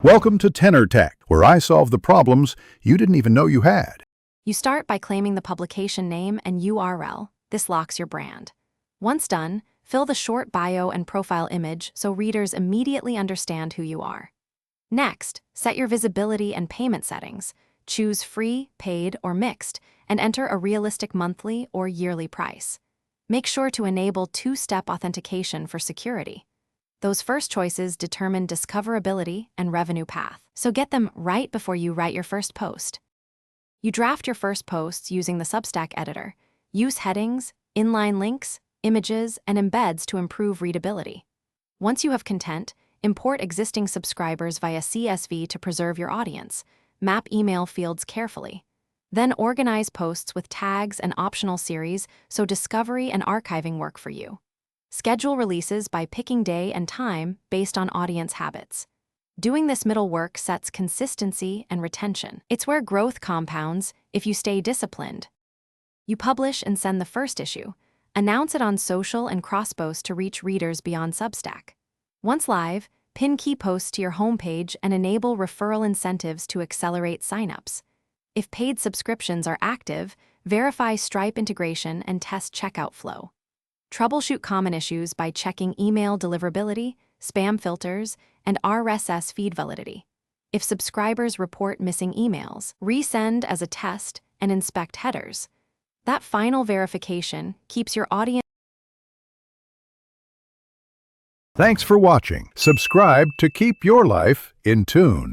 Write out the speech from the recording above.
Welcome to Tenor Tech, where I solve the problems you didn't even know you had. You start by claiming the publication name and URL. This locks your brand. Once done, fill the short bio and profile image so readers immediately understand who you are. Next, set your visibility and payment settings. Choose free, paid, or mixed, and enter a realistic monthly or yearly price. Make sure to enable two-step authentication for security. Those first choices determine discoverability and revenue path, so get them right before you write your first post. You draft your first posts using the Substack editor. Use headings, inline links, images, and embeds to improve readability. Once you have content, import existing subscribers via CSV to preserve your audience. Map email fields carefully. Then organize posts with tags and optional series so discovery and archiving work for you. Schedule releases by picking day and time based on audience habits. Doing this middle work sets consistency and retention. It's where growth compounds if you stay disciplined. You publish and send the first issue. Announce it on social and cross-post to reach readers beyond Substack. Once live, pin key posts to your homepage and enable referral incentives to accelerate signups. If paid subscriptions are active, verify Stripe integration and test checkout flow. Troubleshoot common issues by checking email deliverability, spam filters, and RSS feed validity. If subscribers report missing emails, resend as a test and inspect headers. That final verification keeps your audience. Thanks for watching. Subscribe to keep your life in tune.